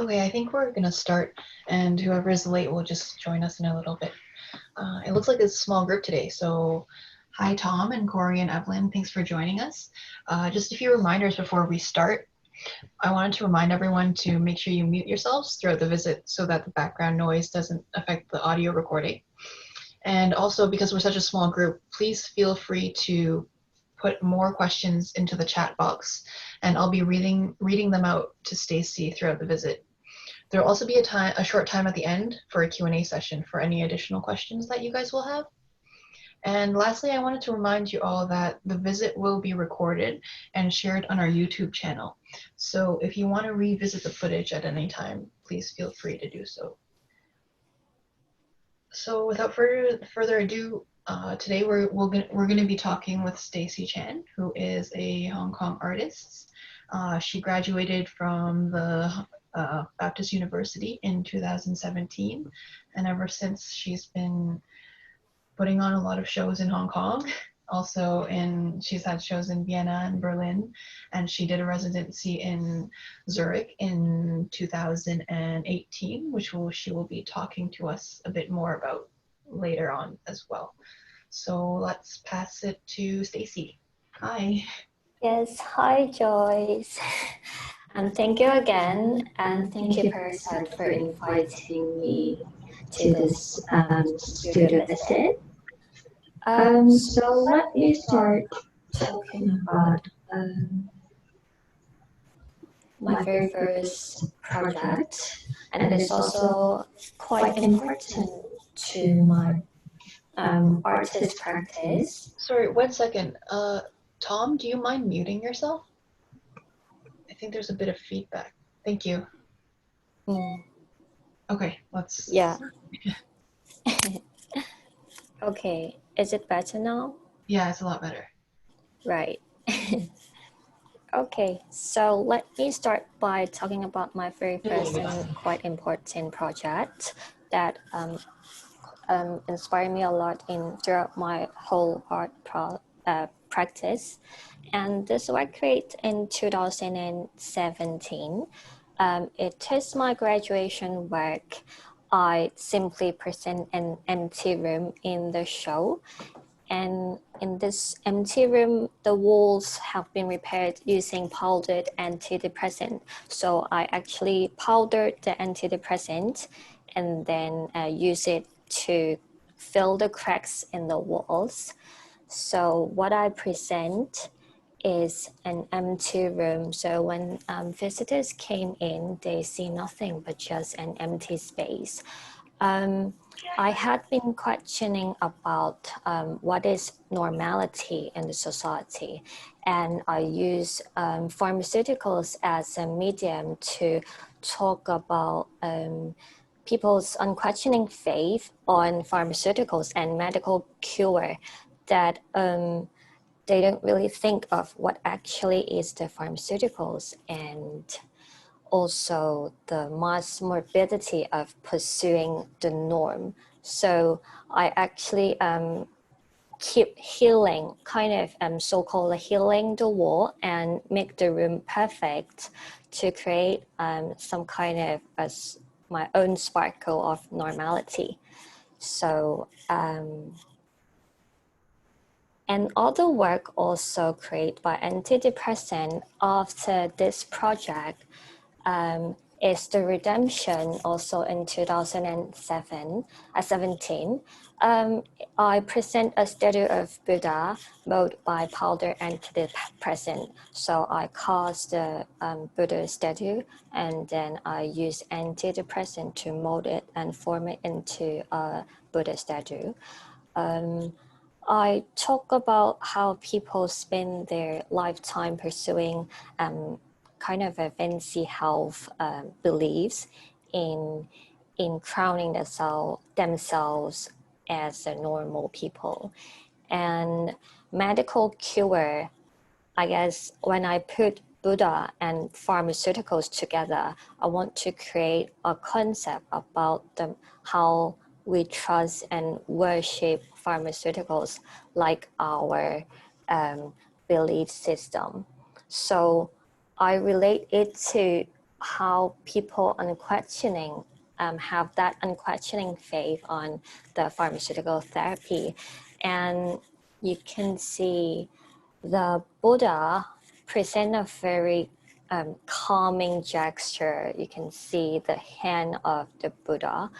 Okay, I think we're gonna start, and whoever is late will just join us in a little bit. It looks like it's a small group today, so hi Tom and Corey and Evelyn, thanks for joining us. Just a few reminders before we start. I wanted to remind everyone to make sure you mute yourselves throughout the visit so that the background noise doesn't affect the audio recording. And also, because we're such a small group, please feel free to put more questions into the chat box, and I'll be reading them out to Stacey throughout the visit. There will also be a short time at the end for a Q&A session for any additional questions that you guys will have. And lastly, I wanted to remind you all that the visit will be recorded and shared on our YouTube channel. So if you want to revisit the footage at any time, please feel free to do so. So without further ado, today we're going to be talking with Stacey Chan, who is a Hong Kong artist. She graduated from the Baptist University in 2017, and ever since she's been putting on a lot of shows in Hong Kong. Also, she's had shows in Vienna and Berlin, and she did a residency in Zurich in 2018, which she will be talking to us a bit more about later on as well. So let's pass it to Stacey. Hi. Yes, hi Joyce. And thank you again, and thank you Prsten for inviting me to this studio visit. So let me start talking about my very first project, and it is also quite important to my artist practice. Sorry, 1 second. Tom, do you mind muting yourself? I think there's a bit of feedback. Thank you. Okay, let's... Yeah. Okay, is it better now? Yeah, it's a lot better. Right. Okay, so let me start by talking about my very first and quite important project that inspired me a lot throughout my whole art practice. And this was created in 2017. It is my graduation work. I simply present an empty room in the show. And in this empty room, the walls have been repaired using powdered antidepressant. So I actually powdered the antidepressant and then use it to fill the cracks in the walls. So what I present is an empty room. So when visitors came in, they see nothing but just an empty space. I had been questioning about what is normality in the society, and I use pharmaceuticals as a medium to talk about people's unquestioning faith on pharmaceuticals and medical cure, that they don't really think of what actually is the pharmaceuticals, and also the mass morbidity of pursuing the norm. So I actually keep healing, kind of so-called healing the wall and make the room perfect to create some kind of my own sparkle of normality. So and other work also created by antidepressant after this project is the redemption, also in 2017. I present a statue of Buddha made by powder antidepressant. So I cast the Buddha statue, and then I use antidepressant to mold it and form it into a Buddha statue. I talk about how people spend their lifetime pursuing kind of a fancy health beliefs in crowning themselves as a normal people. And medical cure, I guess when I put Buddha and pharmaceuticals together, I want to create a concept about how we trust and worship pharmaceuticals like our belief system. So I relate it to how people have that unquestioning faith on the pharmaceutical therapy. And you can see the Buddha present a very calming gesture. You can see the hand of the Buddha.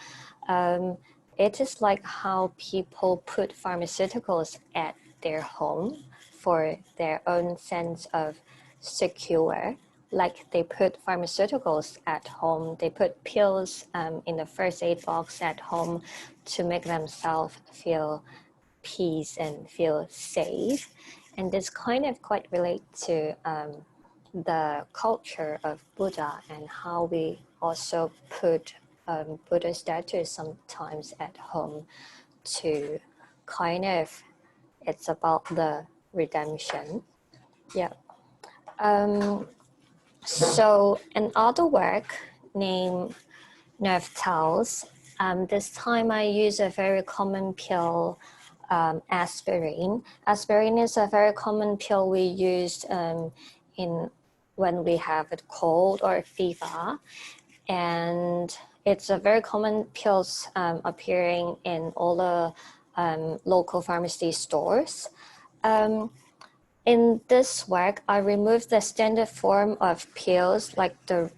It is like how people put pharmaceuticals at their home for their own sense of secure. Like they put pharmaceuticals at home, they put pills in the first aid box at home to make themselves feel peace and feel safe. And this kind of quite relate to the culture of Buddha and how we also put Buddha statues sometimes at home to kind of, it's about the redemption. Yeah. So another work named Nerve Tales. This time I use a very common pill, aspirin. Aspirin is a very common pill we use in when we have a cold or a fever, and it's a very common pills appearing in all the local pharmacy stores. In this work, I removed the standard form of pills, like the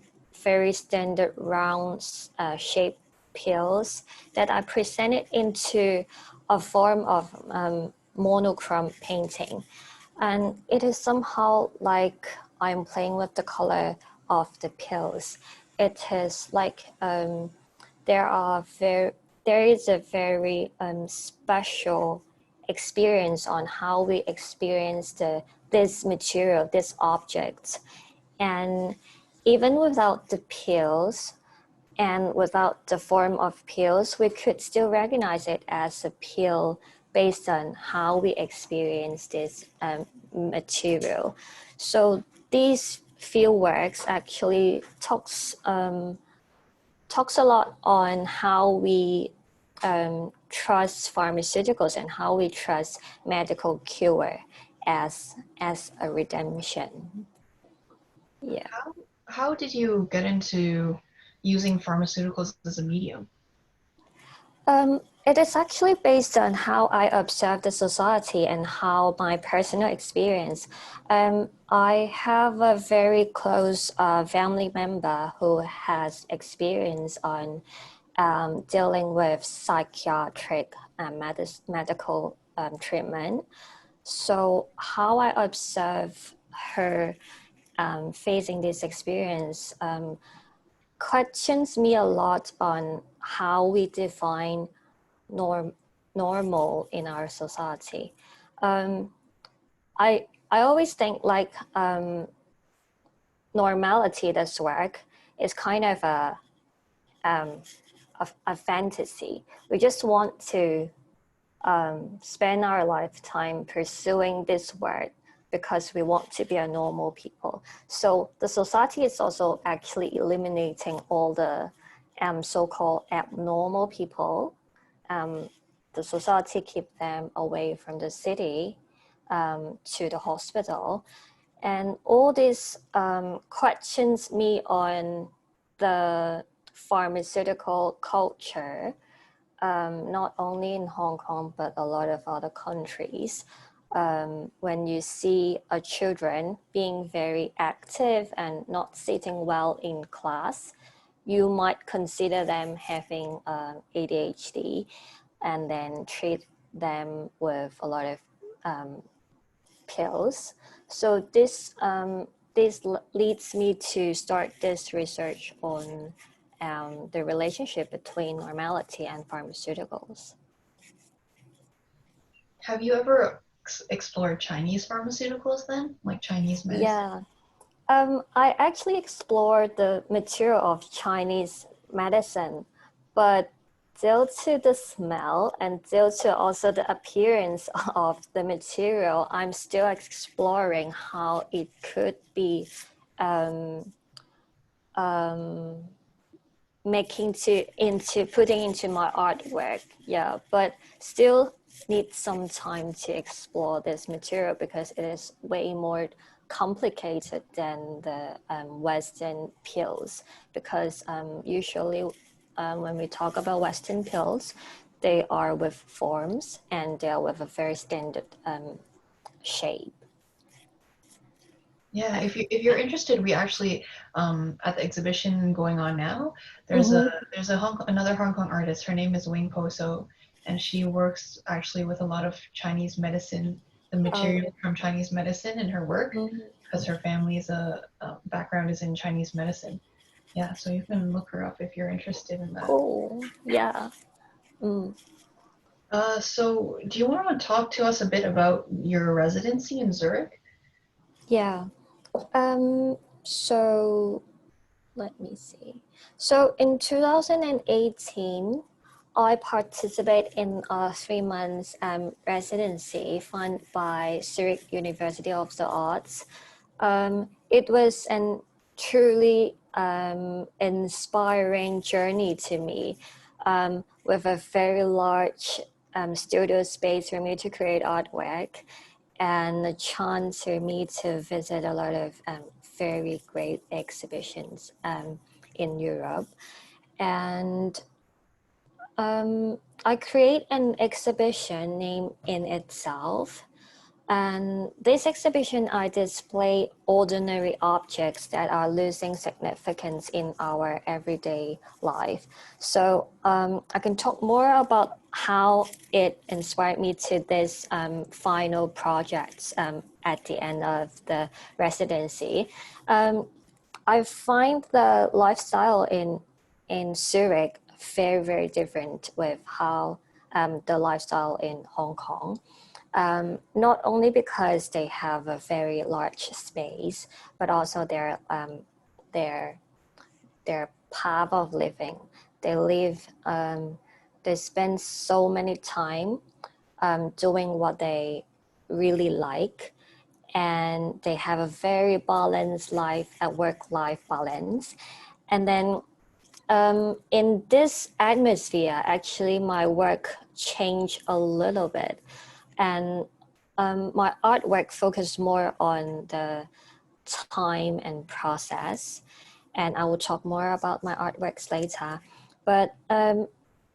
very standard round shape pills, that I presented into a form of monochrome painting. And it is somehow like I'm playing with the color of the pills. It is like there is a very special experience on how we experience this material, this object. And even without the pills and without the form of pills, we could still recognize it as a pill based on how we experience this material. So these field works actually talks a lot on how we trust pharmaceuticals and how we trust medical cure as a redemption. Yeah. How did you get into using pharmaceuticals as a medium? It is actually based on how I observe the society and how my personal experience. I have a very close family member who has experience on dealing with psychiatric medical treatment. So how I observe her facing this experience questions me a lot on how we define normal in our society. I always think like normality, this work, is kind of a fantasy. We just want to spend our lifetime pursuing this word because we want to be a normal people. So the society is also actually eliminating all the so-called abnormal people. The society keep them away from the city to the hospital. And all this questions me on the pharmaceutical culture, not only in Hong Kong, but a lot of other countries. When you see a children being very active and not sitting well in class, you might consider them having ADHD and then treat them with a lot of pills. So this leads me to start this research on the relationship between normality and pharmaceuticals. Have you ever explored Chinese pharmaceuticals then, like Chinese medicine? Yeah, I actually explored the material of Chinese medicine, but due to the smell and due to also the appearance of the material, I'm still exploring how it could be putting into my artwork. Yeah, but still need some time to explore this material because it is way more complicated than the Western pills, because usually when we talk about Western pills, they are with forms and they are with a very standard shape. Yeah, if you're interested, we actually at the exhibition going on now, there's another Hong Kong artist. Her name is Wing Po So, and she works actually with a lot of Chinese medicine, the material from Chinese medicine in her work, because her family's background is in Chinese medicine. Yeah, so you can look her up if you're interested in that. Cool. Yeah. So do you want to talk to us a bit about your residency in Zurich? Yeah. So let me see. So in 2018, I participated in a 3 months residency funded by Zurich University of the Arts. It was an truly inspiring journey to me, with a very large studio space for me to create artwork and a chance for me to visit a lot of very great exhibitions in Europe. And I create an exhibition named In Itself. And this exhibition, I display ordinary objects that are losing significance in our everyday life. So I can talk more about how it inspired me to this final project at the end of the residency. I find the lifestyle in Zurich very, very different with how the lifestyle in Hong Kong. Not only because they have a very large space, but also their path of living. They live, they spend so many time doing what they really like, and they have a very balanced life, a work-life balance. And then in this atmosphere, actually, my work changed a little bit. And my artwork focused more on the time and process. And I will talk more about my artworks later. But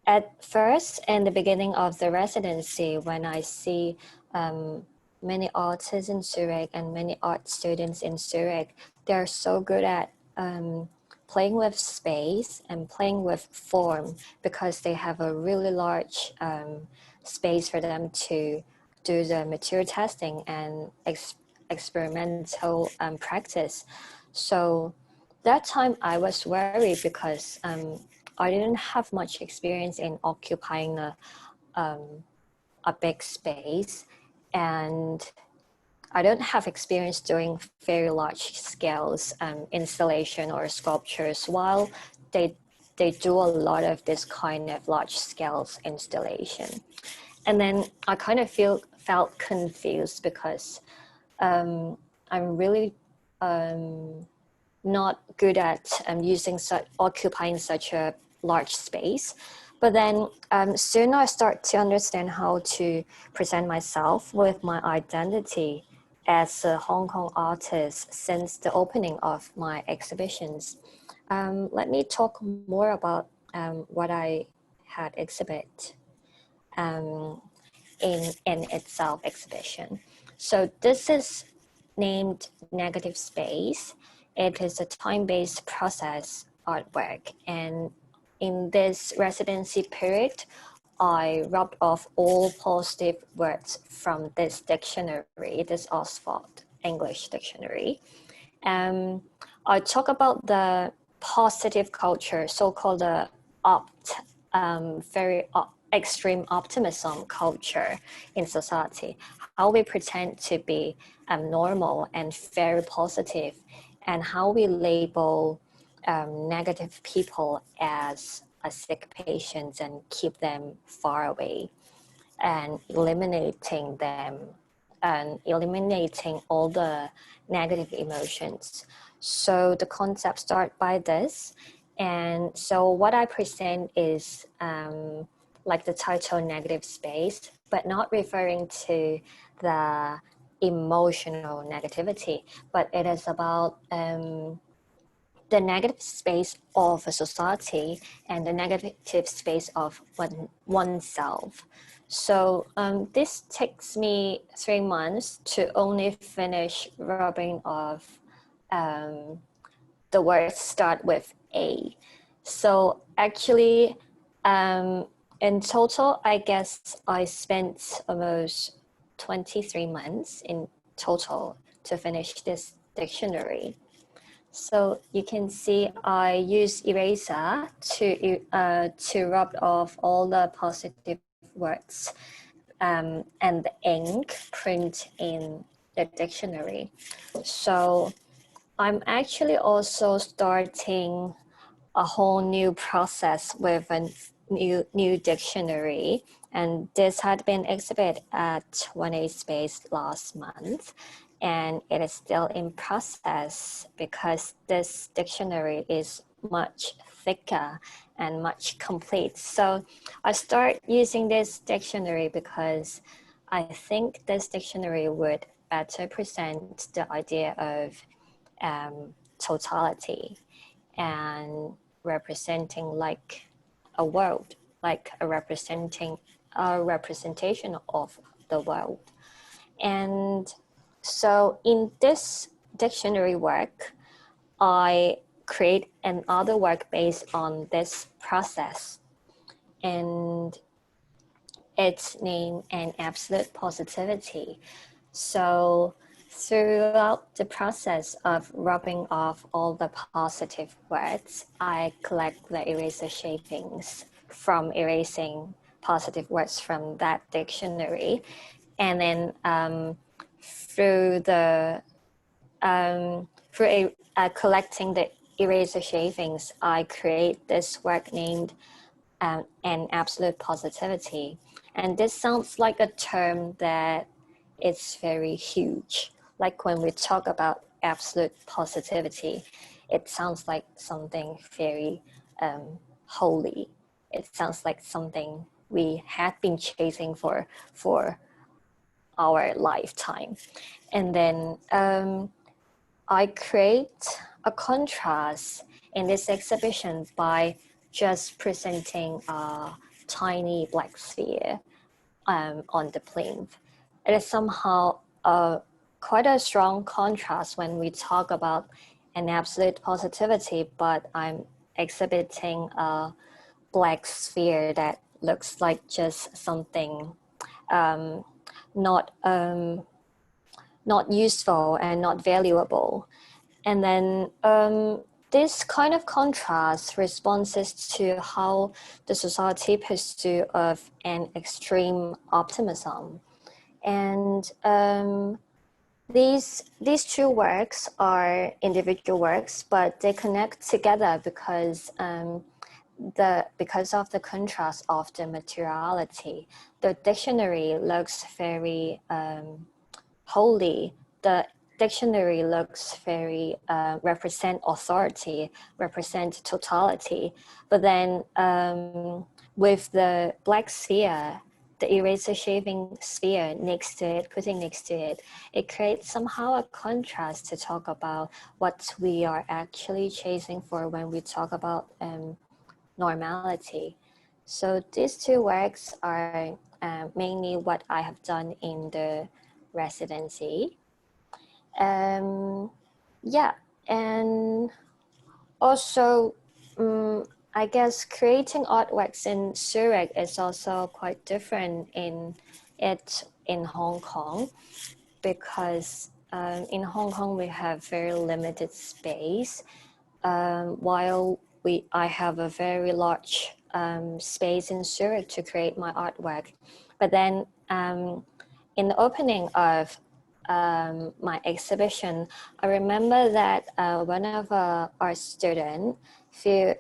at first, in the beginning of the residency, when I see many artists in Zurich and many art students in Zurich, they're so good at playing with space and playing with form, because they have a really large space for them to do the material testing and experimental practice. So that time I was worried because I didn't have much experience in occupying a big space, and I don't have experience doing very large scales installation or sculptures, while they do a lot of this kind of large scales installation. And then I kind of felt confused because I'm really not good at occupying such a large space. But then soon I start to understand how to present myself with my identity as a Hong Kong artist since the opening of my exhibitions. Let me talk more about what I had exhibit in itself exhibition. So this is named Negative Space. It is a time-based process artwork, and in this residency period, I rubbed off all positive words from this dictionary, this Oxford English dictionary. I talk about the positive culture, so-called the extreme optimism culture in society, how we pretend to be normal and very positive, and how we label negative people as a sick patients and keep them far away, and eliminating them and eliminating all the negative emotions. So the concept starts by this. And so what I present is like the title Negative Space, but not referring to the emotional negativity, but it is about the negative space of a society and the negative space of oneself. So this takes me 3 months to only finish rubbing off the words start with A. So actually, in total, I guess I spent almost 23 months in total to finish this dictionary. So you can see I use eraser to rub off all the positive words and the ink print in the dictionary. So I'm actually also starting a whole new process with a new dictionary, and this had been exhibited at 1A Space last month, and it is still in process because this dictionary is much thicker and much complete. So I start using this dictionary because I think this dictionary would better present the idea of totality and representing like a world, like a representation of the world. And so in this dictionary work, I create another work based on this process, and it's named An Absolute Positivity. So throughout the process of rubbing off all the positive words, I collect the eraser shavings from erasing positive words from that dictionary. And then through collecting the eraser shavings, I create this work named An Absolute Positivity. And this sounds like a term that it's very huge. Like when we talk about absolute positivity, it sounds like something very holy. It sounds like something we had been chasing for our lifetime. And then I create a contrast in this exhibition by just presenting a tiny black sphere on the plinth. It is somehow quite a strong contrast when we talk about an absolute positivity, but I'm exhibiting a black sphere that looks like just something not useful and not valuable. And then this kind of contrast responses to how the society pursue of an extreme optimism. And these two works are individual works, but they connect together because of the contrast of the materiality. The dictionary looks very holy. The dictionary looks very represent authority, represent totality. But then with the black sphere, the eraser shaving sphere next to it, putting next to it, it creates somehow a contrast to talk about what we are actually chasing for when we talk about normality. So these two works are mainly what I have done in the residency. Yeah, and also I guess creating artworks in Zurich is also quite different in Hong Kong, because in Hong Kong we have very limited space, while I have a very large space in Zurich to create my artwork. But then in the opening of my exhibition, I remember that one of our students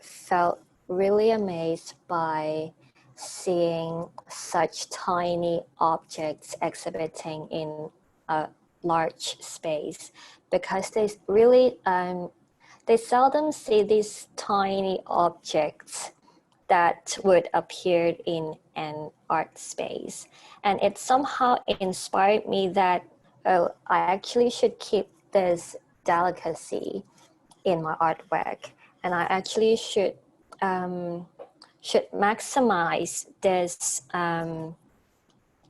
felt really amazed by seeing such tiny objects exhibiting in a large space, because they really they seldom see these tiny objects that would appear in an art space. And it somehow inspired me that, oh, I actually should keep this delicacy in my artwork, and I actually should maximize this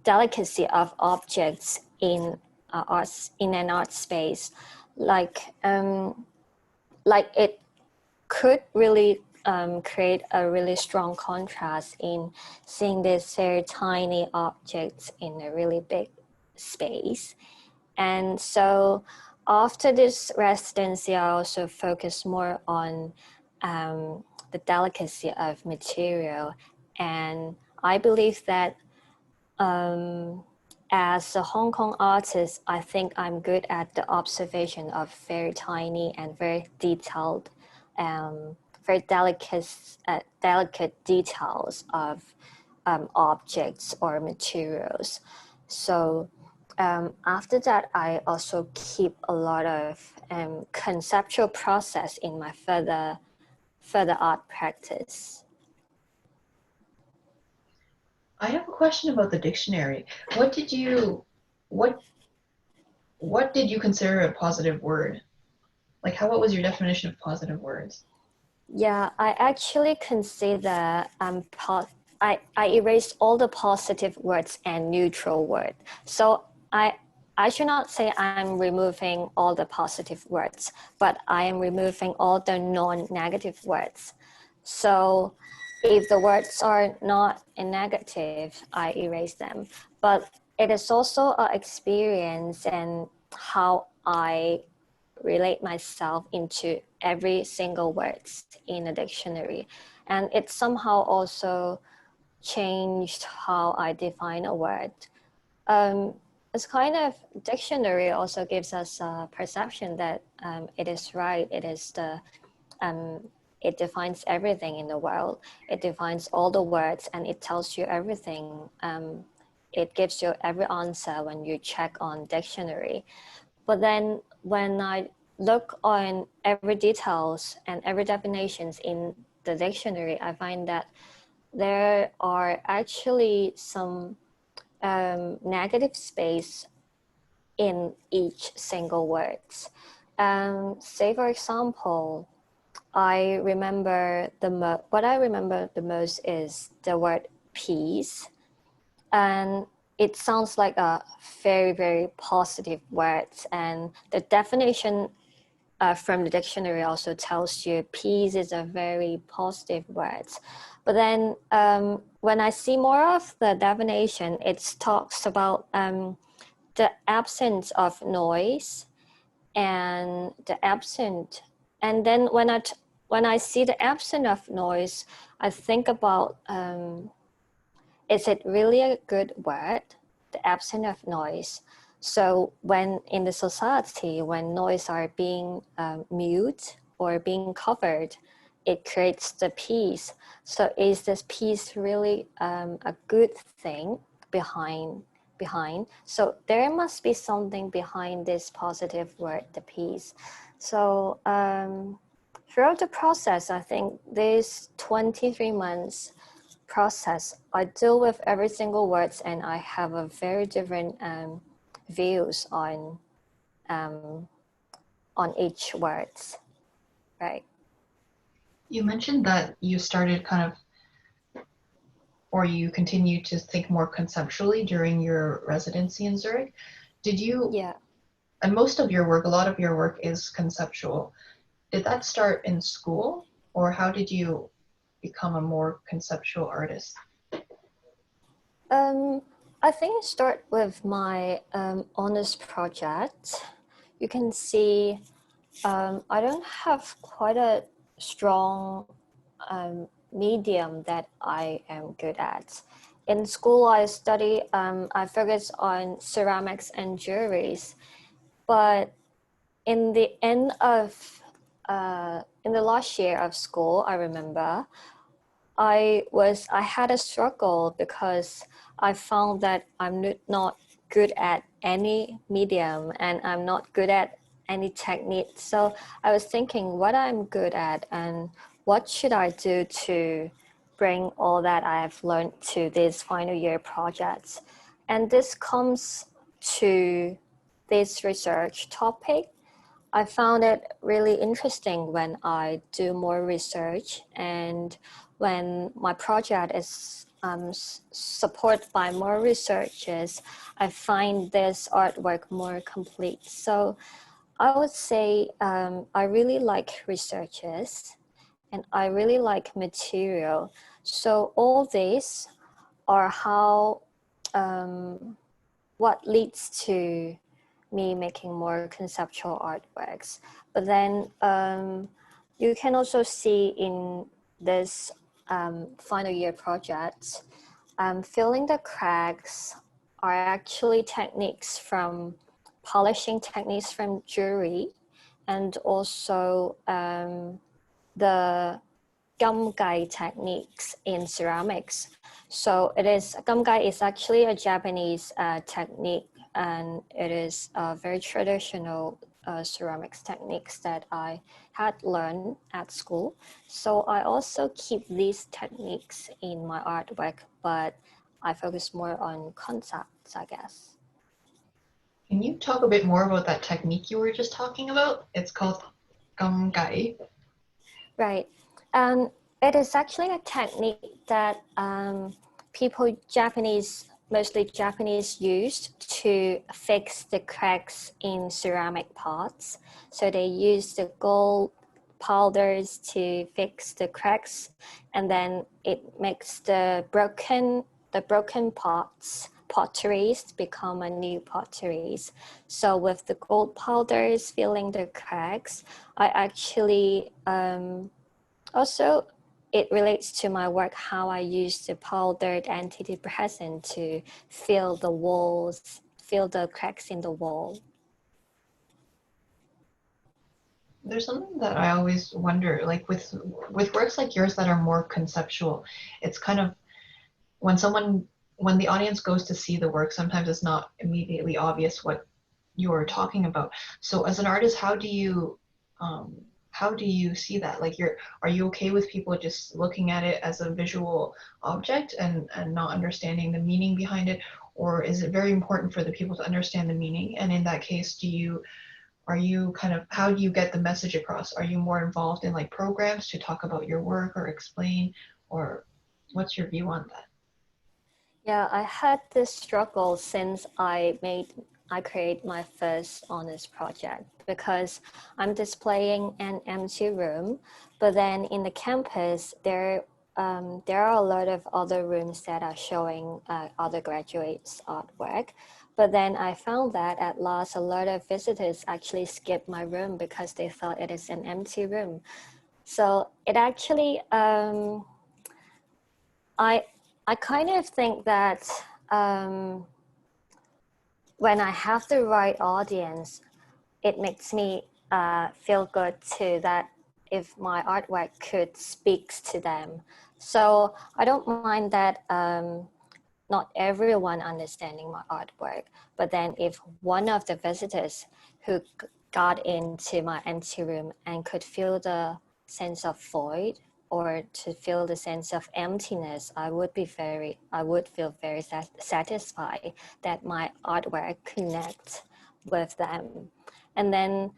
delicacy of objects in an art space, like it could really create a really strong contrast in seeing these very tiny objects in a really big space. And so after this residency, I also focus more on the delicacy of material. And I believe that as a Hong Kong artist, I think I'm good at the observation of very tiny and very detailed, very delicate details of objects or materials. So after that, I also keep a lot of conceptual process in my further art practice. I have a question about the dictionary. What did you consider a positive word? Like what was your definition of positive words? Yeah, I actually consider I erased all the positive words and neutral word. So I should not say I'm removing all the positive words, but I am removing all the non-negative words. So if the words are not in negative, I erase them. But it is also an experience and how I relate myself into every single words in a dictionary. And it somehow also changed how I define a word. It's kind of dictionary also gives us a perception that it is right. It is it defines everything in the world. It defines all the words and it tells you everything. It gives you every answer when you check on dictionary. But then when I look on every details and every definitions in the dictionary, I find that there are actually some negative space in each single words. Say for example, what I remember the most is the word peace, and it sounds like a very, very positive word. And the definition from the dictionary also tells you peace is a very positive word. But then when I see more of the definition, it talks about the absence of noise and the absent. And then when I see the absence of noise, I think about is it really a good word, the absence of noise? So when in the society, when noise are being mute or being covered, it creates the peace. So is this peace really a good thing behind? So there must be something behind this positive word, the peace. So throughout the process, I think this 23 months process, I deal with every single words and I have a very different views on each words, right? You mentioned that you started or you continue to think more conceptually during your residency in Zurich. Did you? Yeah. And most of your work, a lot of your work is conceptual. Did that start in school, or how did you become a more conceptual artist? I think I start with my honors project. You can see I don't have quite a strong medium that I am good at. In school, I study, I focus on ceramics and jewelries, but in the end of, in the last year of school, I remember, I had a struggle because I found that I'm not good at any medium and I'm not good at any technique. So I was thinking what I'm good at and what should I do to bring all that I have learned to these final year projects. And this comes to this research topic, I found it really interesting when I do more research, and when my project is supported by more researchers, I find this artwork more complete. So I would say I really like researchers and I really like material. So all these are how what leads to me making more conceptual artworks. But then you can also see in this final year project, filling the cracks are actually techniques from polishing techniques from Zürich, and also the gum gai techniques in ceramics. So gum gai is actually a Japanese technique, and it is a very traditional ceramics techniques that I had learned at school. So I also keep these techniques in my artwork, but I focus more on concepts, I guess. Can you talk a bit more about that technique you were just talking about? It's called gum gai. Right. It is actually a technique that mostly Japanese, used to fix the cracks in ceramic pots. So they use the gold powders to fix the cracks, and then it makes the broken potteries become a new potteries. So with the gold powders filling the cracks, I actually also, it relates to my work how I use the powdered antidepressant to fill the walls, fill the cracks in the wall. There's something that I always wonder, like with works like yours that are more conceptual, it's kind of when the audience goes to see the work, sometimes it's not immediately obvious what you're talking about. So as an artist, how do you see that? Like are you okay with people just looking at it as a visual object and not understanding the meaning behind it? Or is it very important for the people to understand the meaning? And in that case, how do you get the message across? Are you more involved in like programs to talk about your work or explain, or what's your view on that? Yeah, I had this struggle since I create my first honors project, because I'm displaying an empty room, but then in the campus there are a lot of other rooms that are showing other graduates' artwork. But then I found that at last a lot of visitors actually skipped my room because they thought it is an empty room. So it actually I kind of think that when I have the right audience, it makes me feel good too, that if my artwork could speak to them. So I don't mind that not everyone understanding my artwork, but then if one of the visitors who got into my empty room and could feel the sense of void or to feel the sense of emptiness, I would feel very satisfied that my artwork connects with them. And then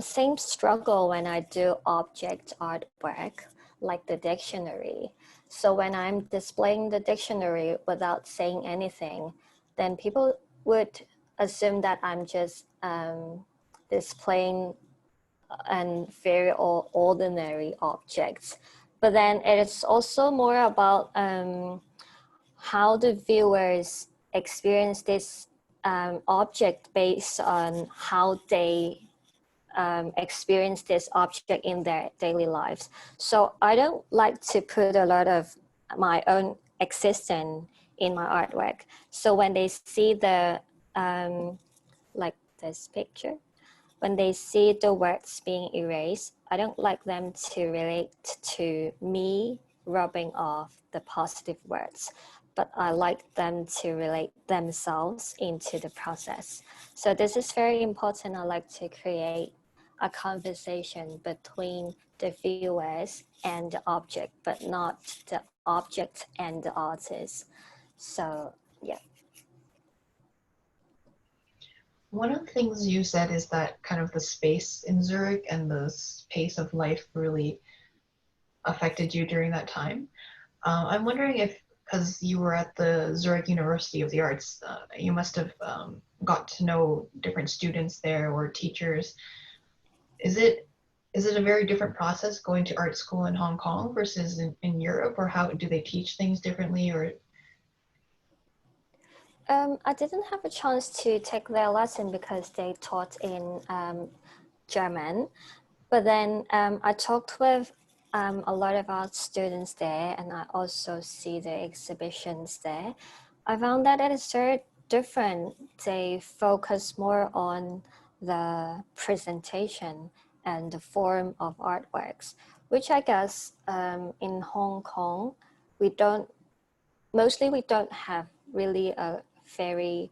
same struggle when I do object artwork, like the dictionary. So when I'm displaying the dictionary without saying anything, then people would assume that I'm just displaying and very ordinary objects. But then it's also more about how the viewers experience this object based on how they experience this object in their daily lives. So I don't like to put a lot of my own existence in my artwork. So when they see the, like this picture, when they see the words being erased, I don't like them to relate to me rubbing off the positive words, but I like them to relate themselves into the process. So this is very important. I like to create a conversation between the viewers and the object, but not the object and the artist. So yeah. One of the things you said is that kind of the space in Zurich and the pace of life really affected you during that time. I'm wondering if, because you were at the Zurich University of the Arts, you must have got to know different students there or teachers. Is it a very different process going to art school in Hong Kong versus in Europe, or how do they teach things differently? Or I didn't have a chance to take their lesson because they taught in German. But then I talked with a lot of art students there, and I also see the exhibitions there. I found that it is very different. They focus more on the presentation and the form of artworks, which I guess in Hong Kong, we don't have really a very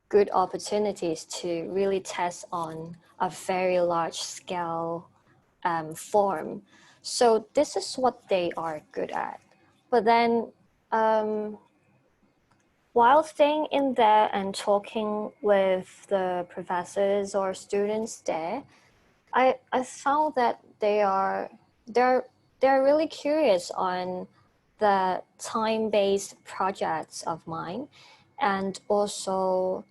good opportunities to really test on a very large scale form. So this is what they are good at. But then while staying in there and talking with the professors or students there, I found that they're really curious on the time-based projects of mine, and also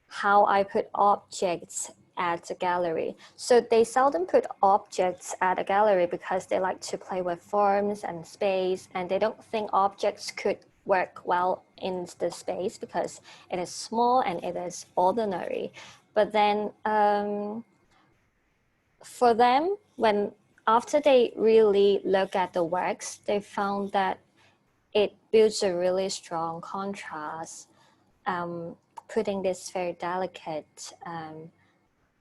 how I put objects at a gallery. So they seldom put objects at a gallery because they like to play with forms and space, and they don't think objects could work well in the space because it is small and it is ordinary. But then for them, when after they really look at the works, they found that it builds a really strong contrast, putting this very delicate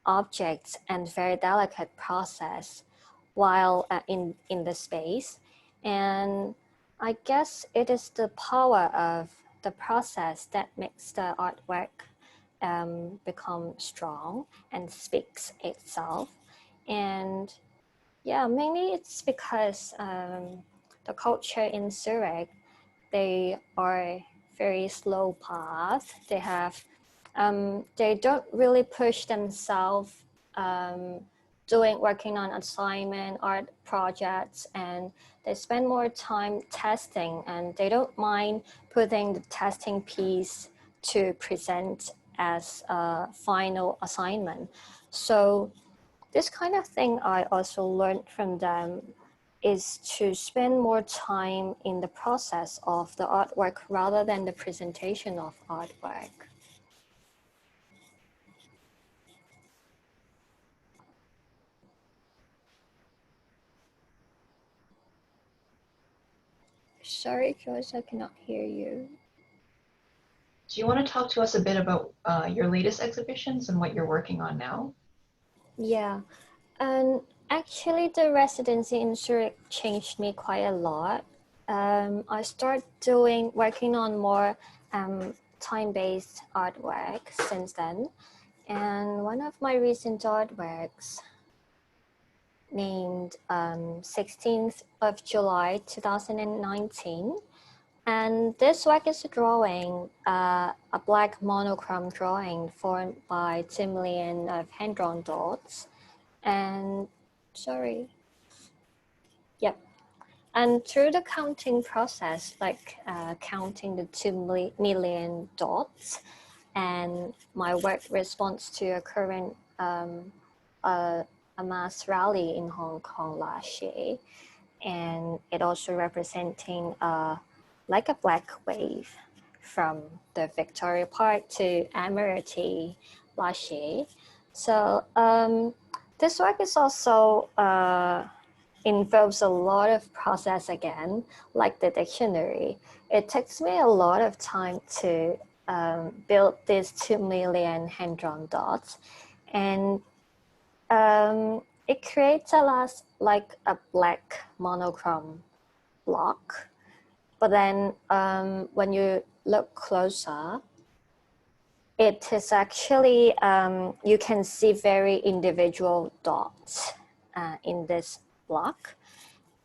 objects and very delicate process while in the space. And I guess it is the power of the process that makes the artwork become strong and speaks itself. And yeah, mainly it's because the culture in Zurich, they are very slow path. They have, they don't really push themselves working on assignment, art projects, and they spend more time testing, and they don't mind putting the testing piece to present as a final assignment. So this kind of thing I also learned from them is to spend more time in the process of the artwork rather than the presentation of artwork. Sorry, Joyce, I cannot hear you. do you want to talk to us a bit about your latest exhibitions and what you're working on now? Yeah, and actually the residency in Zurich changed me quite a lot. I started working on more time-based artwork since then. And one of my recent artworks named 16th of July 2019. And this work is a drawing, a black monochrome drawing formed by 2 million of hand-drawn dots. And yep. And through the counting process, like counting the 2 million dots, and my work responds to a current a mass rally in Hong Kong last year, and it also representing like a black wave from the Victoria Park to Admiralty last year. So this work is also involves a lot of process again, like the dictionary. It takes me a lot of time to build these 2 million hand-drawn dots, and it creates like a black monochrome block. But then when you look closer, it is actually, you can see very individual dots in this block.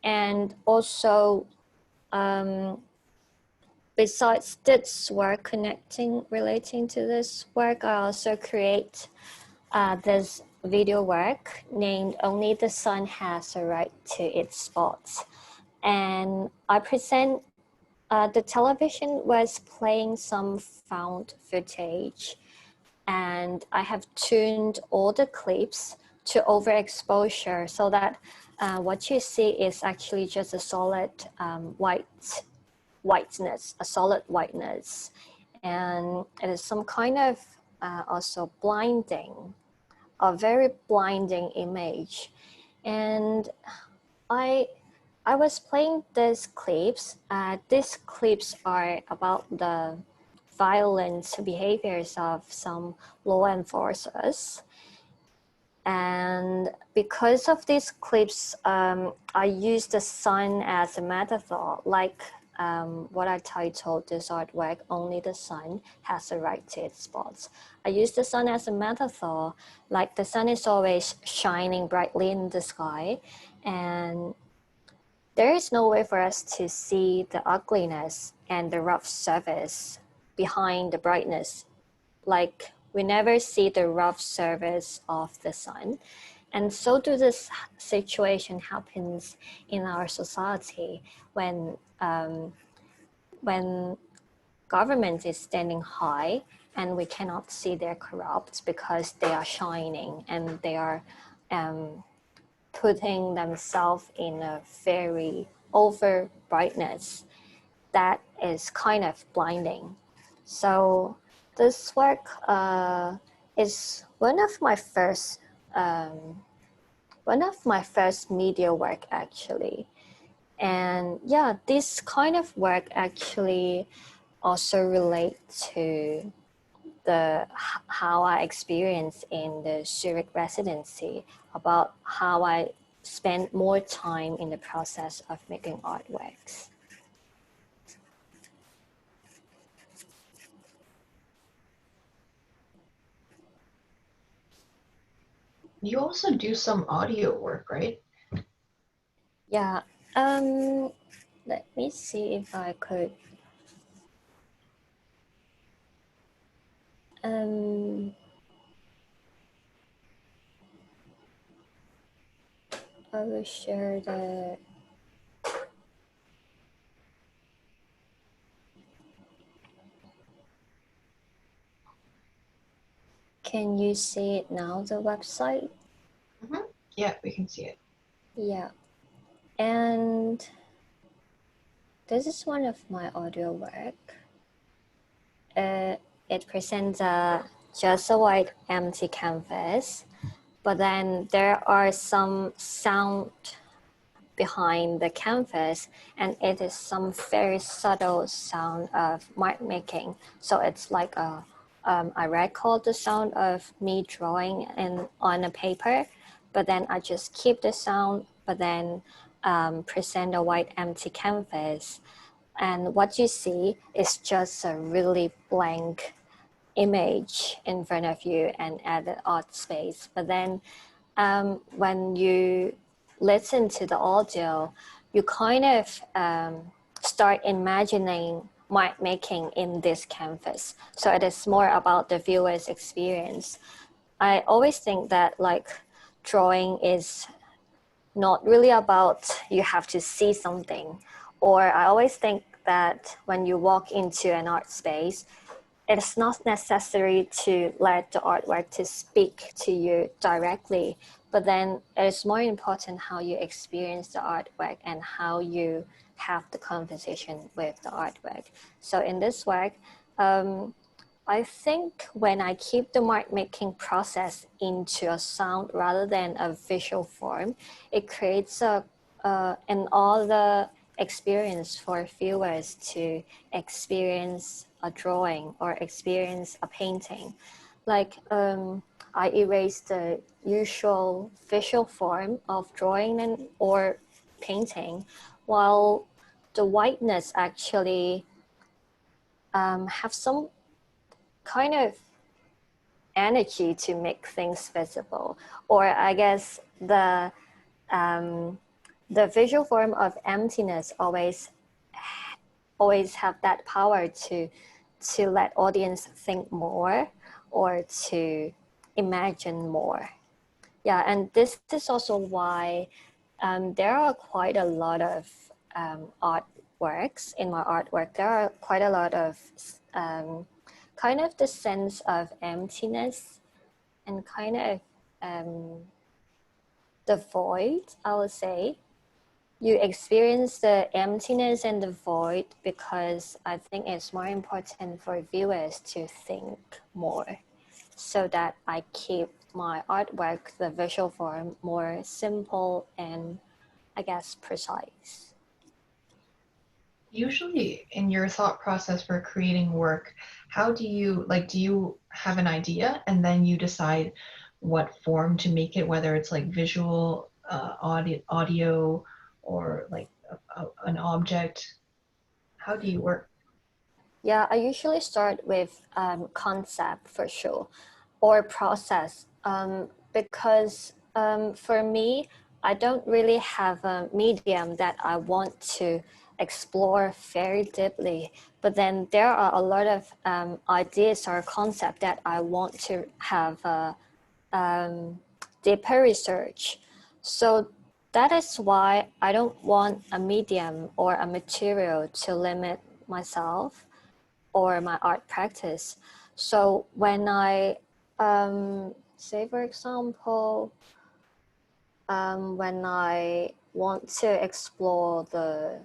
And also besides this work relating to this work, I also create this video work named Only the Sun Has a Right to Its Spots. And I present, the television was playing some found footage, and I have tuned all the clips to overexposure so that what you see is actually just a solid whiteness, a solid whiteness. And it is some kind of also blinding, a very blinding image. And I was playing these clips. These clips are about the violent behaviors of some law enforcers. And because of these clips, I use the sun as a metaphor, like what I titled this artwork, Only the Sun Has a Right to Its Spots. I use the sun as a metaphor, like the sun is always shining brightly in the sky, and there is no way for us to see the ugliness and the rough surface behind the brightness. Like we never see the rough surface of the sun. And so do this situation happens in our society when government is standing high and we cannot see their corrupt because they are shining and they are putting themselves in a very over brightness that is kind of blinding. So this work is one of my first media work actually. And yeah, this kind of work actually also relate to how I experienced in the Zurich residency, about how I spend more time in the process of making artworks. You also do some audio work, right? Yeah, let me see if I could. I will share the. Can you see it now, the website? Mm-hmm. Yeah, we can see it. Yeah, and this is one of my audio work. It presents just a white empty canvas, but then there are some sound behind the canvas, and it is some very subtle sound of mark making. So it's like I record the sound of me drawing on a paper, but then I just keep the sound, but then present a white empty canvas. And what you see is just a really blank image in front of you and at the art space. But then when you listen to the audio, you kind of start imagining mark making in this canvas. So it is more about the viewer's experience. I always think that like drawing is not really about you have to see something. Or I always think that when you walk into an art space, it's not necessary to let the artwork to speak to you directly, but then it's more important how you experience the artwork and how you have the conversation with the artwork. So in this work, I think when I keep the mark making process into a sound rather than a visual form, it creates an other experience for viewers to experience a drawing or experience a painting. Like I erase the usual visual form of drawing or painting, while the whiteness actually have some kind of energy to make things visible. Or I guess the visual form of emptiness always always have that power to let audience think more or to imagine more. Yeah, and this is also why there are quite a lot of artworks in my artwork. There are quite a lot of kind of the sense of emptiness and kind of the void, I would say. You experience the emptiness and the void because I think it's more important for viewers to think more, so that I keep my artwork, the visual form, more simple and I guess precise. Usually in your thought process for creating work, how do you do you have an idea and then you decide what form to make it, whether it's like visual, audio, or like an object? How do you work? Yeah, I usually start with concept for sure, or process, because for me, I don't really have a medium that I want to explore very deeply. But then there are a lot of ideas or concept that I want to have deeper research. So that is why I don't want a medium or a material to limit myself or my art practice. So when I, say for example, when I want to explore the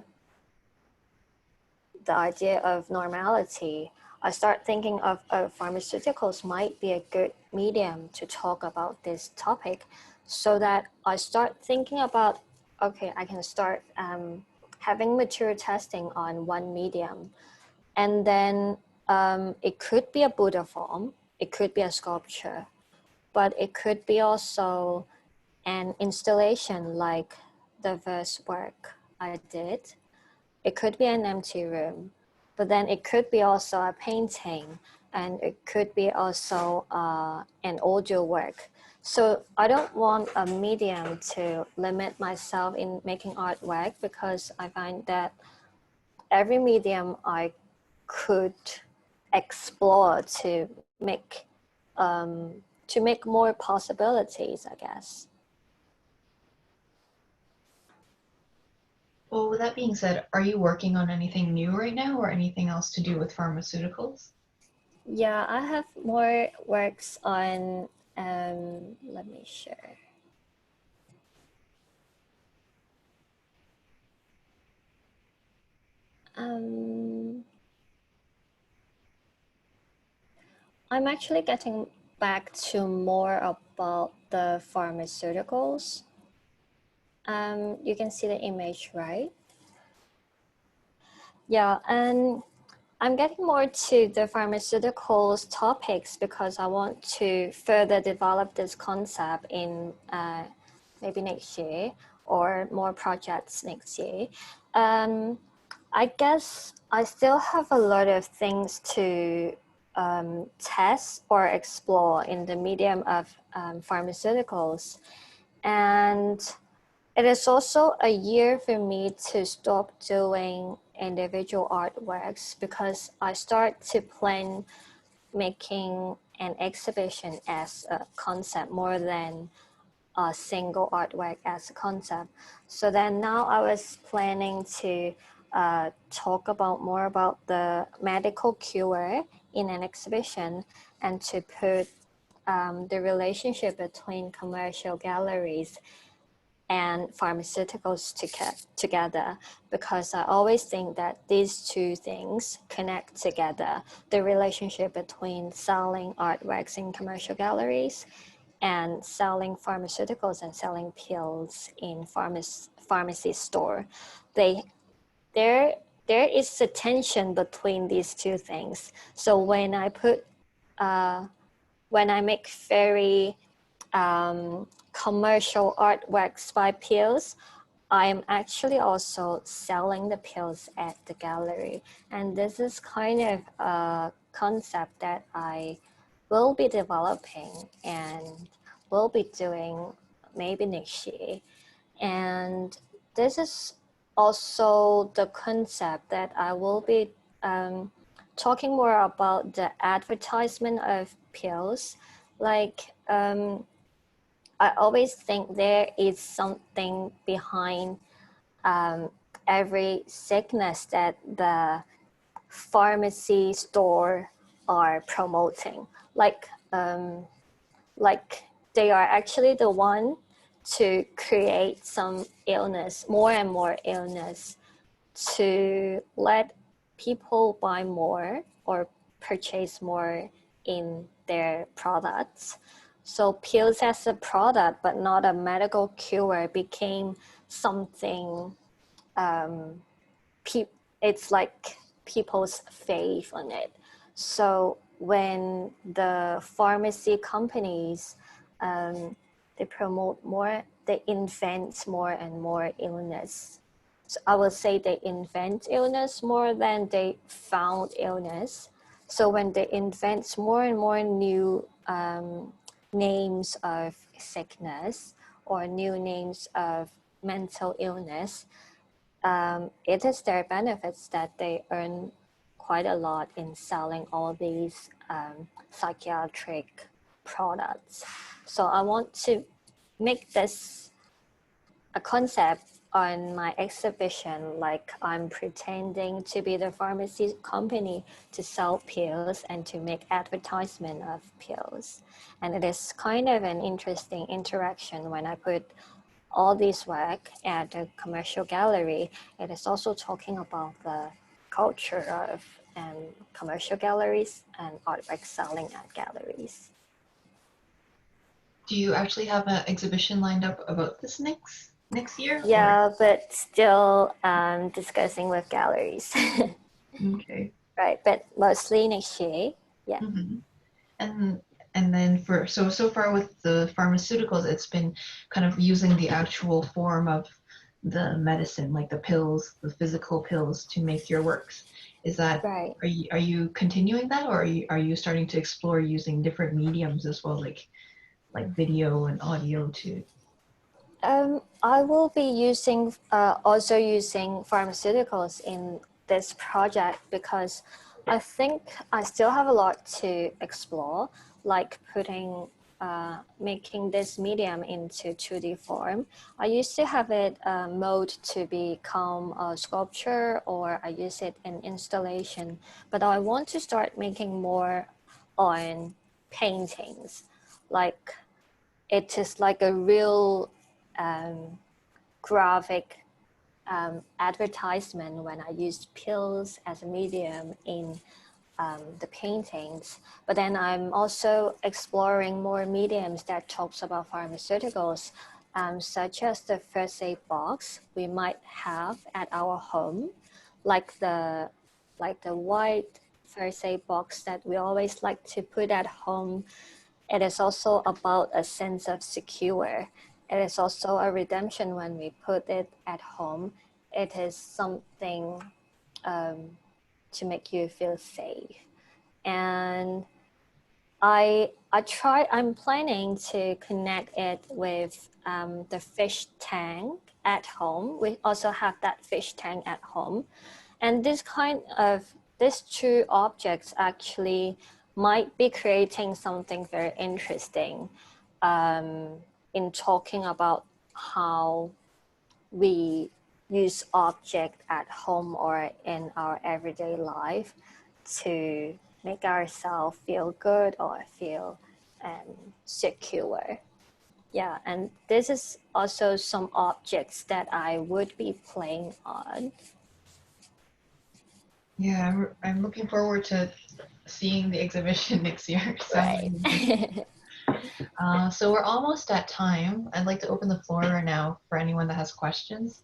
idea of normality, I start thinking of pharmaceuticals might be a good medium to talk about this topic, so that I start thinking about, okay, I can start having material testing on one medium. And then it could be a Buddha form, it could be a sculpture, but it could be also an installation like the first work I did. It could be an empty room, but then it could be also a painting, and it could be also an audio work. So I don't want a medium to limit myself in making artwork, because I find that every medium I could explore to make more possibilities, I guess. Well, with that being said, are you working on anything new right now or anything else to do with pharmaceuticals? Yeah, I have more works on, let me share. I'm actually getting back to more about the pharmaceuticals. You can see the image, right? Yeah, and I'm getting more to the pharmaceuticals topics because I want to further develop this concept in maybe next year, or more projects next year. I guess I still have a lot of things to test or explore in the medium of pharmaceuticals. And it is also a year for me to stop doing individual artworks, because I start to plan making an exhibition as a concept more than a single artwork as a concept. So then now I was planning to talk about more about the medical cure in an exhibition, and to put the relationship between commercial galleries and pharmaceuticals together, because I always think that these two things connect together: the relationship between selling artworks in commercial galleries and selling pharmaceuticals and selling pills in pharmacy store. They there there is a tension between these two things. So when I make very commercial artworks by pills, I'm actually also selling the pills at the gallery. And this is kind of a concept that I will be developing and will be doing maybe next year. And this is also the concept that I will be talking more about the advertisement of pills. Like, I always think there is something behind every sickness that the pharmacy store are promoting. Like they are actually the one to create some illness, more and more illness, to let people buy more or purchase more in their products. So pills as a product, but not a medical cure, became something, it's like people's faith on it. So when the pharmacy companies, they promote more, they invent more and more illness. So I would say they invent illness more than they found illness. So when they invent more and more new names of sickness or new names of mental illness, it is their benefits that they earn quite a lot in selling all these psychiatric products. So I want to make this a concept on my exhibition, like I'm pretending to be the pharmacy company to sell pills and to make advertisement of pills. And it is kind of an interesting interaction when I put all this work at the commercial gallery. It is also talking about the culture of commercial galleries and artwork selling at galleries. Do you actually have an exhibition lined up about this next year? Yeah, or? But still discussing with galleries. Okay. Right, but mostly next year. Yeah. Mm-hmm. And then for so far with the pharmaceuticals, it's been kind of using the actual form of the medicine, like the pills, the physical pills, to make your works. Is that right? Are you continuing that, or are you starting to explore using different mediums as well, like video and audio too? I will be using also using pharmaceuticals in this project because I think I still have a lot to explore, like making this medium into 2D form. I used to have it mode to become a sculpture, or I use it in installation, but I want to start making more on paintings. Like it is like a real graphic advertisement when I used pills as a medium in the paintings. But then I'm also exploring more mediums that talks about pharmaceuticals, such as the first aid box we might have at our home, like the white first aid box that we always like to put at home. It is also about a sense of secure. It is also a redemption when we put it at home. It is something to make you feel safe. And I'm planning to connect it with the fish tank at home. We also have that fish tank at home. And these two objects actually might be creating something very interesting in talking about how we use object at home or in our everyday life to make ourselves feel good or feel secure. Yeah, and this is also some objects that I would be playing on. Yeah, I'm looking forward to seeing the exhibition next year. Right. So we're almost at time. I'd like to open the floor now for anyone that has questions.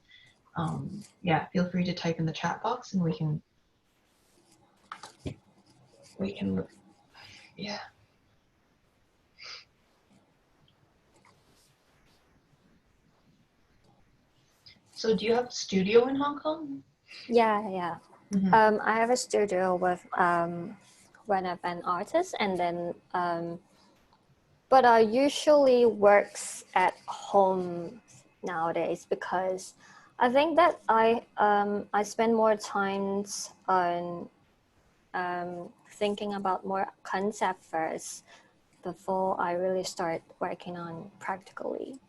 Yeah, feel free to type in the chat box and we can, yeah. So do you have a studio in Hong Kong? Yeah. I have a studio with one of an artist, and then but I usually works at home nowadays because I think that I spend more times on thinking about more concept first before I really start working on practically.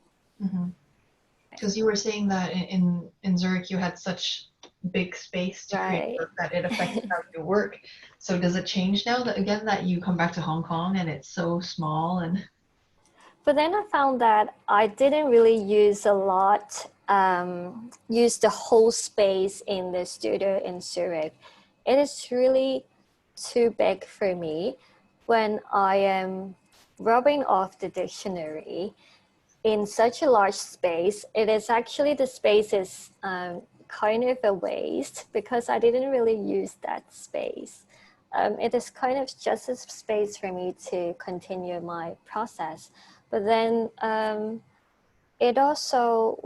Because you were saying that in Zurich you had such big space to create Right. work that it affected how you work. So does it change now that again that you come back to Hong Kong and it's so small and But then I found that I didn't really use a lot, use the whole space in the studio in Zurich. It is really too big for me when I am rubbing off the dictionary in such a large space. It is actually the space is kind of a waste because I didn't really use that space. It is kind of just a space for me to continue my process. But then it also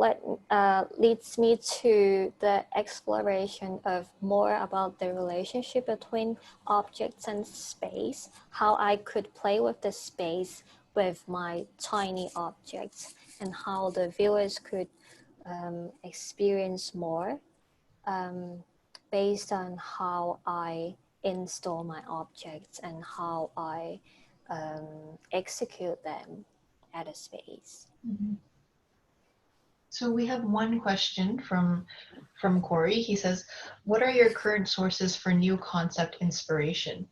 leads me to the exploration of more about the relationship between objects and space, how I could play with the space with my tiny objects, and how the viewers could experience more based on how I install my objects and how I execute them at a space. So we have one question from Corey. He says, "What are your current sources for new concept inspiration?"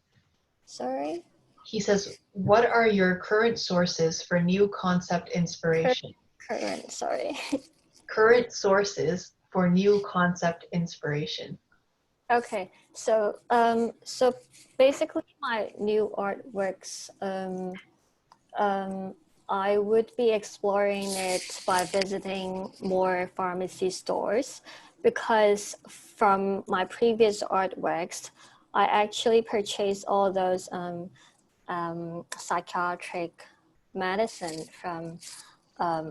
Sorry? He says, "What are your current sources for new concept inspiration?" Current, sorry. Current sources for new concept inspiration. Okay, so basically my new artworks, I would be exploring it by visiting more pharmacy stores because from my previous artworks, I actually purchased all those psychiatric medicine from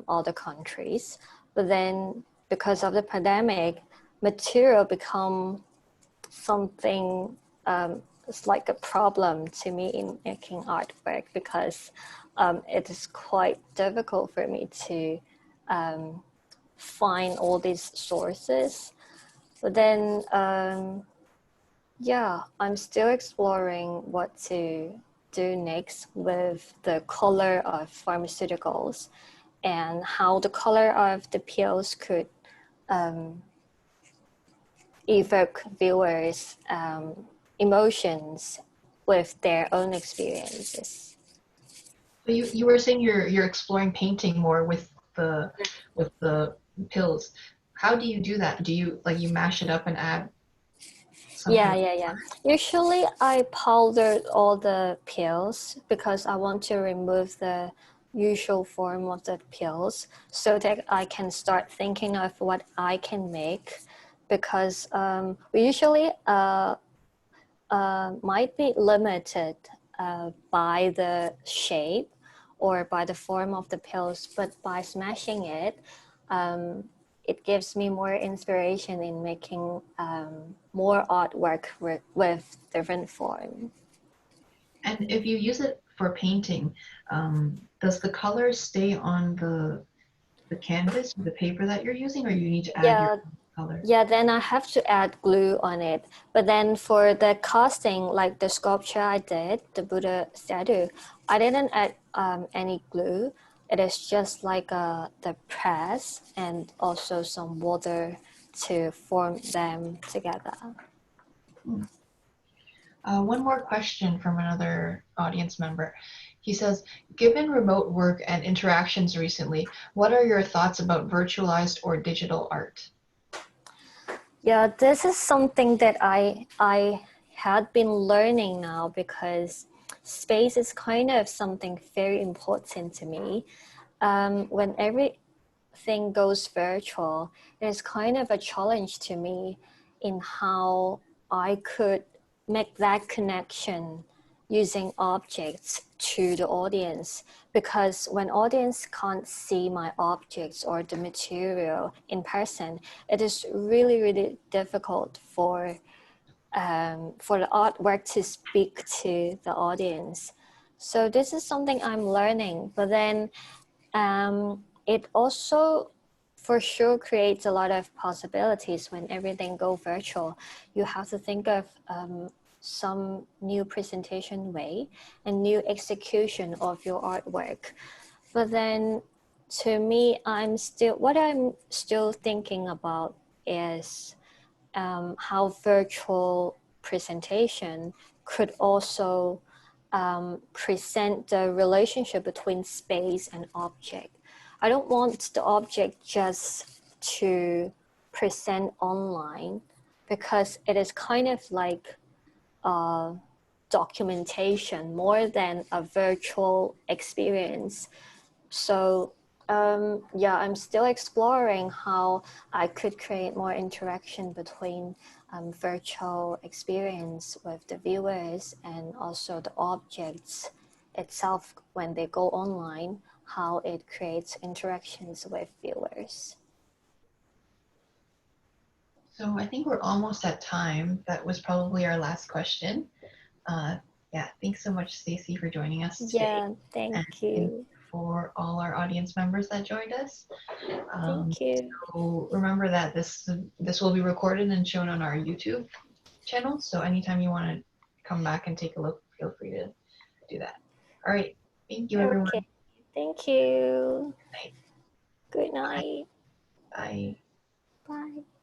other countries. But then because of the pandemic, material become something it's like a problem to me in making artwork because it is quite difficult for me to find all these sources. But then, yeah, I'm still exploring what to do next with the color of pharmaceuticals and how the color of the pills could evoke viewers' emotions with their own experiences. So you were saying you're exploring painting more with the pills. How do you do that? Do you like you mash it up and add some kind Yeah. Usually I powder all the pills because I want to remove the usual form of the pills so that I can start thinking of what I can make because we usually might be limited by the shape or by the form of the pills, but by smashing it, it gives me more inspiration in making more artwork with different form. And if you use it for painting, does the color stay on the canvas, the paper that you're using, or you need to add your Yeah, color? yeah, then I have to add glue on it. But then for the casting, like the sculpture I did, the Buddha statue, I didn't add any glue. It is just like the press and also some water to form them together. One more question from another audience member. He says, given remote work and interactions recently, what are your thoughts about virtualized or digital art? Yeah, this is something that I had been learning now because space is kind of something very important to me. When everything goes virtual, it's kind of a challenge to me in how I could make that connection using objects to the audience, because when audience can't see my objects or the material in person, it is really difficult for the artwork to speak to the audience. So this is something I'm learning, but then it also for sure creates a lot of possibilities when everything go virtual. You have to think of some new presentation way and new execution of your artwork. But then to me, I'm still thinking about is how virtual presentation could also present the relationship between space and object. I don't want the object just to present online because it is kind of like a documentation more than a virtual experience. So yeah, I'm still exploring how I could create more interaction between virtual experience with the viewers and also the objects itself when they go online, how it creates interactions with viewers. So I think we're almost at time. That was probably our last question. Yeah, thanks so much, Stacey, for joining us today. Yeah, thank you. For all our audience members that joined us. Thank you. So remember that this will be recorded and shown on our YouTube channel. So anytime you want to come back and take a look, feel free to do that. All right. Thank you, everyone. Okay. Thank you. Good night. Good night. Bye. Bye.